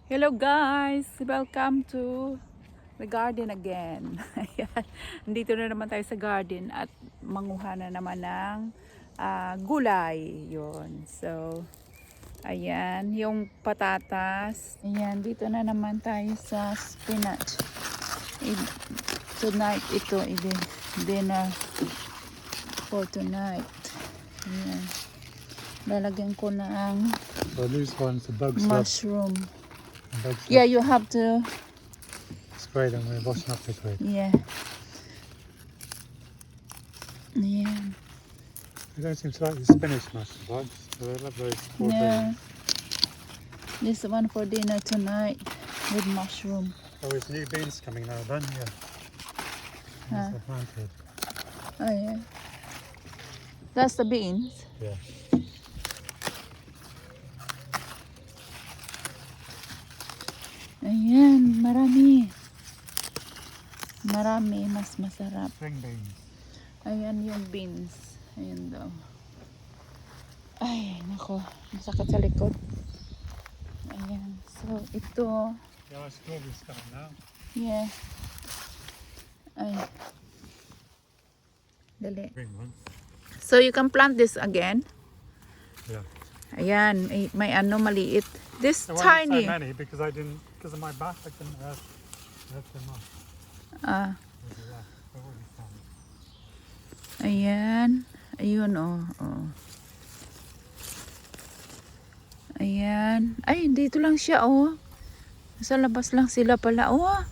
Hello guys! Welcome to the garden again. Ayan. Nandito na naman tayo sa garden at manguha na naman ng gulay. Yun. So, ayan. Yung patatas. Ayan. Dito na naman tayo sa spinach. Tonight ito. Dinner for tonight. Ayan. Lalagyan ko ng So these ones, the bugs love. mushroom. Bugs Yeah, love. you have to. Spray them. We're washing up this week. Yeah. Yeah. They don't seem to like the spinach much, the bugs. So they love those four Yeah. beans. This one for dinner tonight with mushroom. Oh, there's new beans coming now, done? Yeah. Huh. These are planted. Oh yeah. That's the beans. Yeah. Ayan, marami. Marami, mas masarap. String beans. Ayan yung beans. Ayan daw. Ay, nako. Masakit sa likod. Ayan. So, ito. Yeah, strawberries coming now. Yeah. Ay. Dali. Green ones. So, you can plant this again. Yeah. Ayan. May ano maliit. This There weren't tiny. so many because because of my back, I couldn't earth them up. Ah. Yeah, they're already found. Ayan. Ayun, oh. Oh. Ayan. Ay, dito lang siya, oh. Sa labas lang sila pala, oh.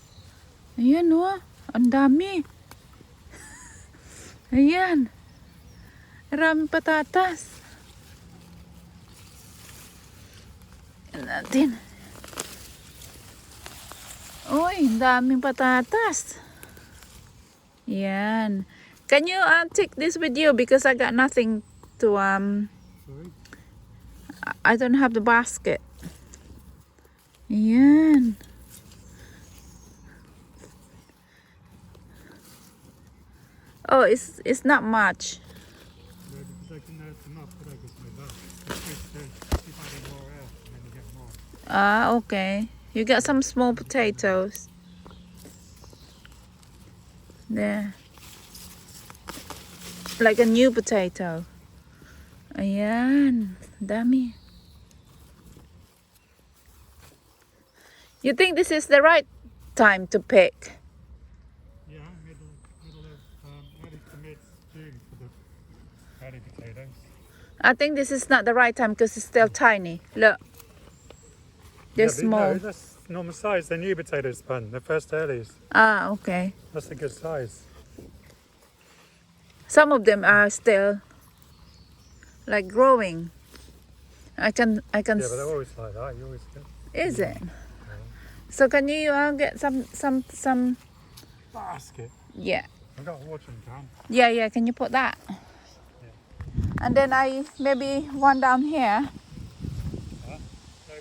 Ayan, oh. Ang dami. Ayan. Maraming patatas. Ayan natin. Uy, ang daming patatas. Ayan. Can you take this with you because I got nothing to Sorry? I don't have the basket. Ayan. Oh, it's not much. Yeah, because I couldn't earth them up, could I? Because of my back. It's good to keep adding more earth and then you get more. Ah, okay. You got some small potatoes. There. Like a new potato. Ayan. Dami. You think this is the right time to pick? Yeah, middle of early to mid June for the early potatoes. I think this is not the right time because it's still tiny. Look. They're Yeah, but small. No, that's normal size. They're new potatoes, Bun. They're first earlies. Ah, okay. That's a good size. Some of them are still like growing. I can. Yeah, but they're always like that. You always get Is it? So can you get some? basket. Yeah. I've got a watering can. Yeah. Can you put that? And then I maybe one down here. So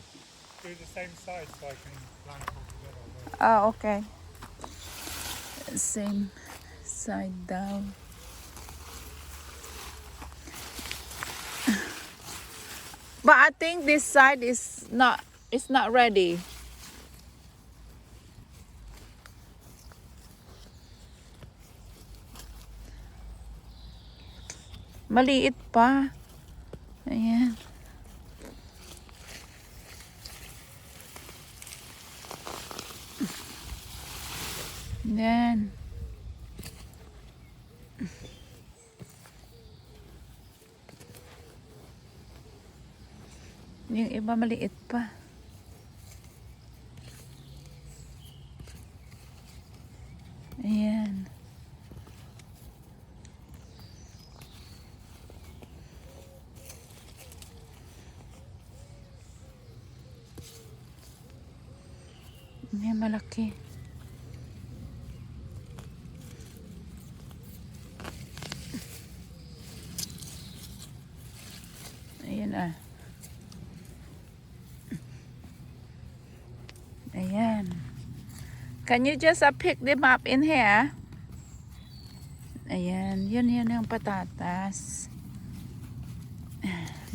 do the same size so I can plant all together. Oh, okay. Same side down. But I think this side is not. It's not ready. Maliit pa. Ayan. Yan. Yung iba maliit pa. Ayan. May malaki. Ayan ah. Ayan. Can you just pick them up in here? Ayan. Yun yung patatas.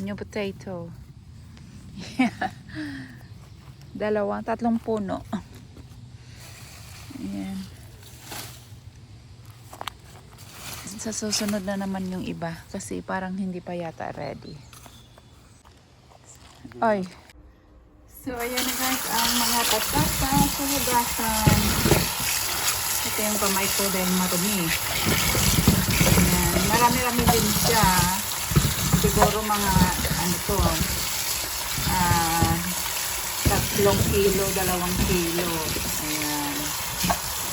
New potato. tatlong puno. Ayan. Sa susunod na naman yung iba kasi parang hindi pa yata ready. Ay. So, ayan na guys ang mga patata sa hugasan. Ito yung kamay ko dahil marumi. Ayan. Marami-rami din siya. Siguro mga, ano to, 3 kilo, 2 kilo. Ayan.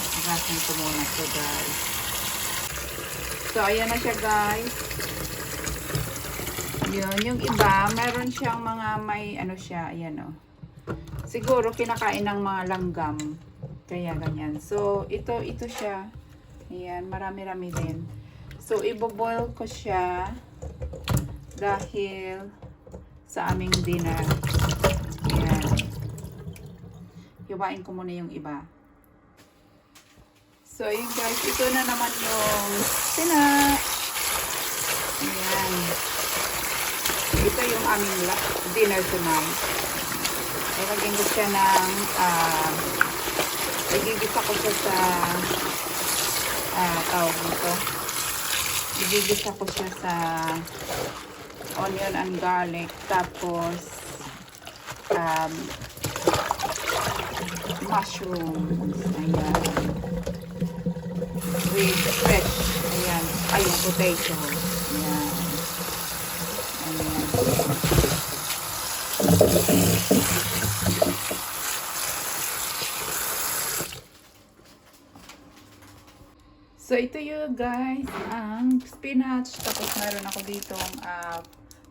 Hugasan ko muna to guys. So, ayan na siya guys. Yun, yung iba, meron siyang mga may, ano siya, ayan o. Siguro, kinakain ng mga langgam. Kaya ganyan. So, ito siya. Ayan, marami-rami din. So, iboboil ko siya dahil sa aming dinner. Ayan. Hiwain ko muna yung iba. So, yun guys, ito na naman yung ayan. Ito yung aming dinner tonight. Ilagyan ko siya ng, igigisa ko siya sa, tawag nito. Igigisa ko siya sa onion and garlic. Tapos, mushrooms. Ayan. With fresh. Ayan. Ay, yung potato. Ayan. Ayan. So, ito yung guys, ang spinach. Tapos, meron ako ditong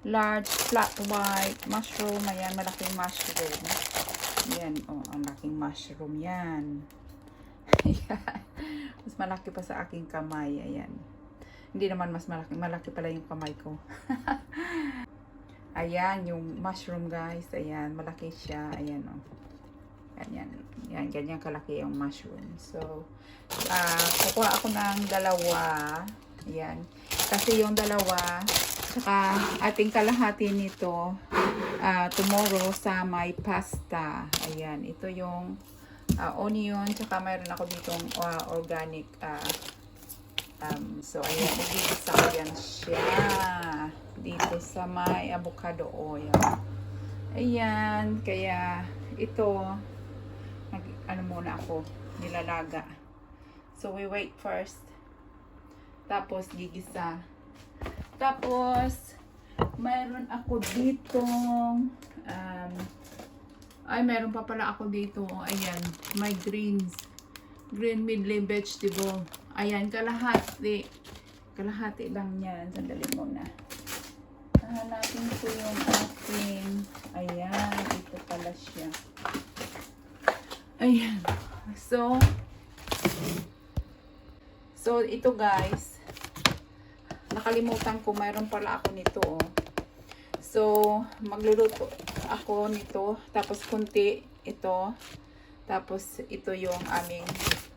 large, flat white mushroom. Ayan, malaking mushroom. Ayan, oh, ang laking mushroom yan. Ayan. Mas malaki pa sa aking kamay. Ayan. Hindi naman mas malaki. Malaki pala yung kamay ko. Ayan, yung mushroom guys. Ayan, malaki siya. Ayan, oh. Ganyan. Yan, ganyan kalaki yung mushroom. So, kukuha ako ng 2. Ayan. Kasi yung 2, saka ating kalahati nito, tomorrow sa may pasta. Ayan. Ito yung onion, tsaka mayroon ako ditong organic. So, ayan. Igigisa ko yan siya. Dito sa may avocado oil. Ayan. Kaya, ito, ano muna ako, nilalaga. So, we wait first. Tapos, gigisa. Tapos, mayroon ako ditong, mayroon pa pala ako dito. Ayan, may greens. Green midley vegetable. Ayan, kalahati. Kalahati lang yan. Sandali muna. Hanapin ko yung aking, ayan, ito pala siya. Ayan. So, ito guys, nakalimutan ko, mayroon pala ako nito, oh. So, magluluto ako nito, tapos kunti ito, tapos ito yung aming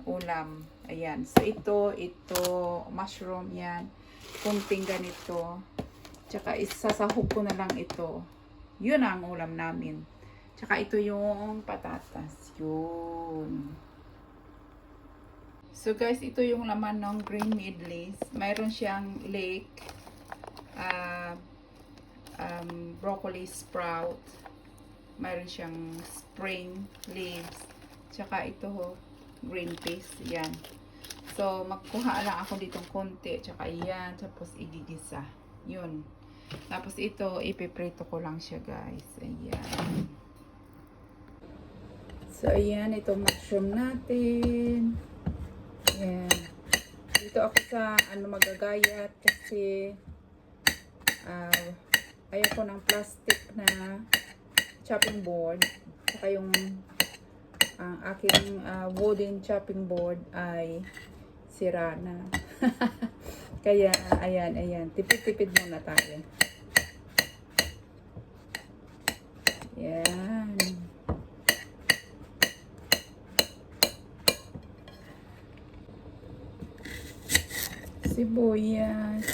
ulam. Ayan. So, ito, mushroom yan, kunting ganito, tsaka isasahog ko na lang ito. Yun ang ulam namin. Tsaka ito yung patatas. Yun. So guys, ito yung laman ng green midleys. Mayroon siyang leek, broccoli sprout, mayroon siyang spring leaves, tsaka ito green peas. Yan. So magkuha lang ako ditong konti, tsaka yan, tapos igigisa. Yun. Tapos ito, ipiprito ko lang siya guys. Ayan. So ayan, itong mushroom natin. Ayan. Dito ako sa magagayat kasi ayaw ko ng plastic na chopping board. Saka yung aking wooden chopping board ay sira na. Kaya, ayan. Tipid-tipid muna tayo. Ayan. Sibuyas.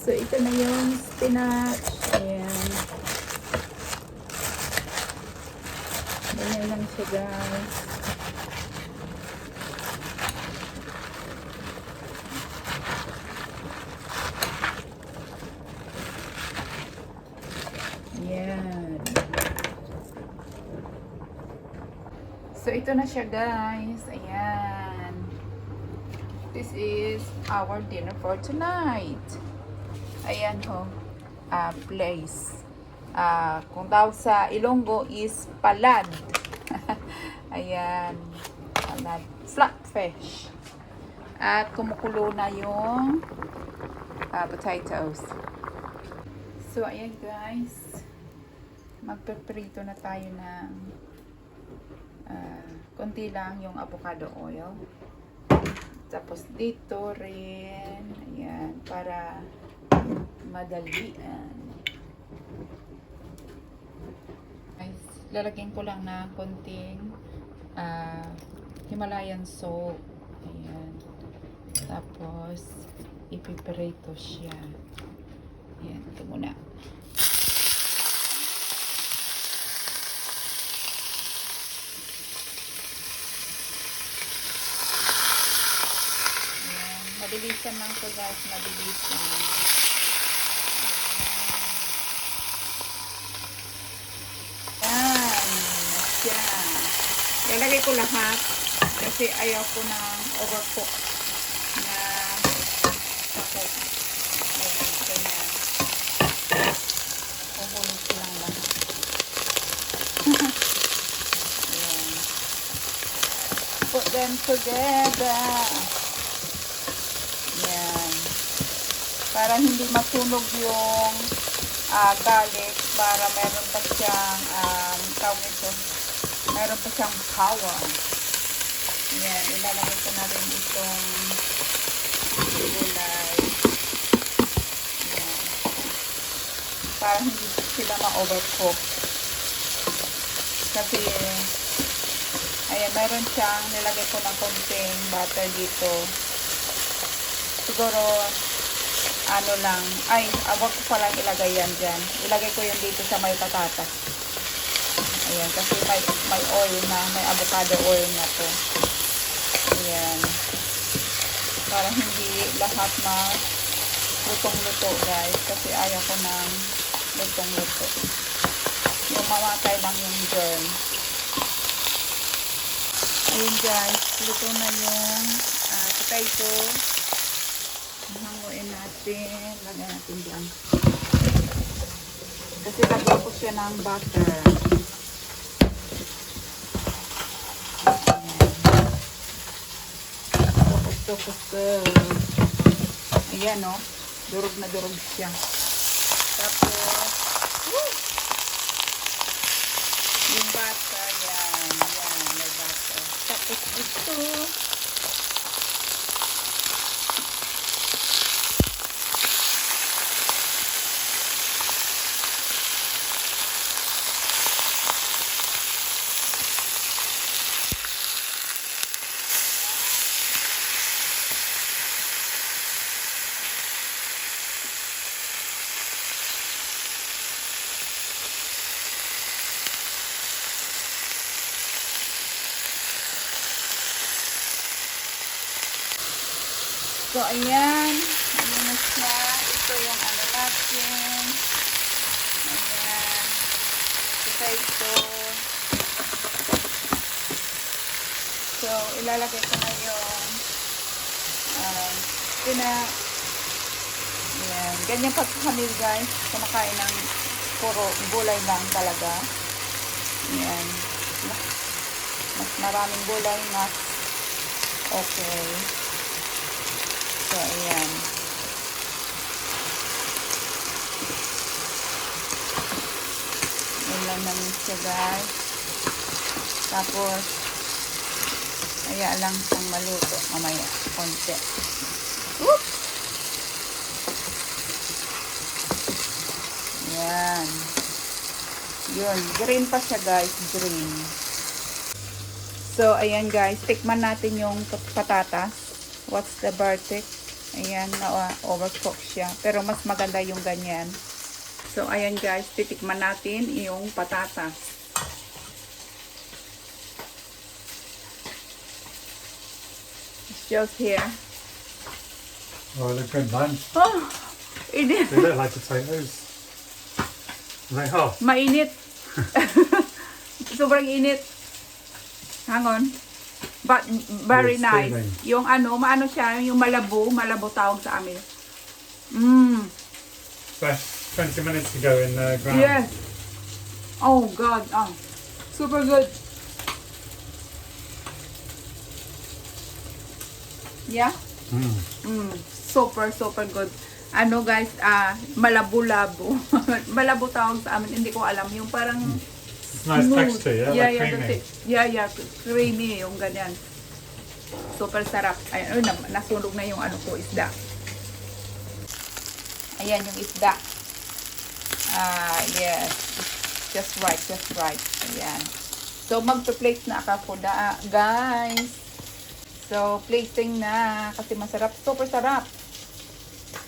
So, ito na yung spinach. Ayan. Ganyan lang siya, guys. Ayan. So, ito na siya, guys. Ayan. This is our dinner for tonight. Ayan ho. Place. Kung tawag sa Ilonggo is palad. Ayan. Palad. Flatfish. At kumukulo na yung potatoes. So, ayan guys. Magpiprito na tayo ng konti lang yung avocado oil. Tapos dito rin. Ayan. Para madalian. Guys, lalagyan ko lang na konting Himalayan salt. Ayan. Tapos, ipiprito siya. Ayan, ito muna. Ayan, mabilisan lang to guys, mabilisan. Ayan, siya. Lalagay ko lahat kasi ayaw ko ng overcook na sakot. Ayan, ganyan. Kuhulog ko lang lahat. Ayan. Put them together. Ayan. Para hindi masunog yung garlic, para meron pa siyang tawag ito, meron pa siyang power. Ayan, ilalagay ko na rin itong gulay. Ayan. Para hindi sila ma-overcook. Kasi, ayan, meron siyang, nilagay ko ng konting butter dito. Siguro, ano lang, ay, wag ko palang ilagay yan dyan. Ilagay ko yun dito sa may patatas. Ayan, kasi may oil na, may avocado oil na to. Ayan. Para hindi lahat lutong-luto guys. Kasi ayaw ko ng lutong-luto. Yung mamatay lang yung germ. Ayan guys, luto na yung potato. Hanguin natin. Lagyan natin dyan. Kasi lagyan ko siya ng butter. Ayan o. Durog na durog siya. Tapos, yung butter, yan. Yan, may butter. Tapos ito, so, ayan. Ayan na siya. Ito yung ano natin. Ayan. Potato. So, ilalagay ko na yung ayan. Ganyan pag kami guys. Kumakain ng puro gulay lang talaga. Ayan. Mas maraming gulay, mas okay. So, ayan. Ayan lang namin siya, guys. Tapos, ayan lang siyang maluto. Mamaya, konti. Whoop! Ayan. Yun. Green pa siya, guys. Green. So, ayan, guys. Tikman natin yung patatas. What's the verdict? Ayan, na-overcook siya. Pero mas maganda yung ganyan. So, ayan guys, titikman natin yung patatas. It's just here. Oh, look good, man. Oh, init. They look like potatoes. Like, oh, Mainit. Sobrang init. Hang on. But very Yes, nice. steaming. Yung maano siya, yung malabo tawag sa amin. 20 minutes to go in the ground. Yes. Oh God. Oh, super good. Yeah. Super good. Ano guys, malabo-labo. Malabo tawag sa amin. Hindi ko alam. Yung parang It's nice smooth. texture, yeah? Yeah, Like yeah, creamy. that's it. Yeah, creamy yung ganyan. Super sarap. Ayun, nasunog na yung ko, isda. Ayan yung isda. Yes. Just right. Ayan. So, magpa-plate na ako, guys. So, plating na. Kasi masarap. Super sarap.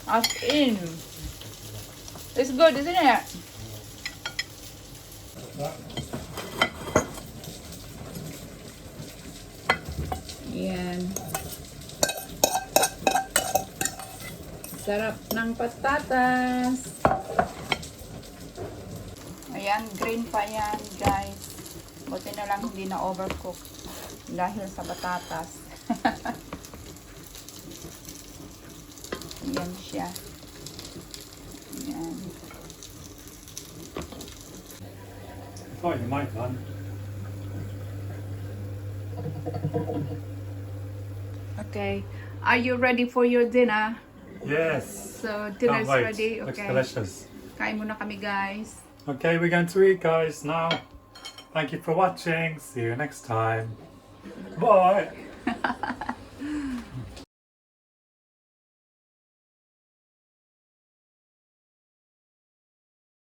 As in. It's good, isn't it? Ayan. Sarap ng patatas. Ayan, green pa yan, guys. Buti na lang hindi na overcook dahil sa patatas. Ayan siya. Ayan. Oh, you might, man. Okay. Are you ready for your dinner? Yes. So, Can't dinner's wait. ready. Looks Okay. delicious. Kain muna kami, guys. Okay, we're going to eat, guys, now. Thank you for watching. See you next time. Bye.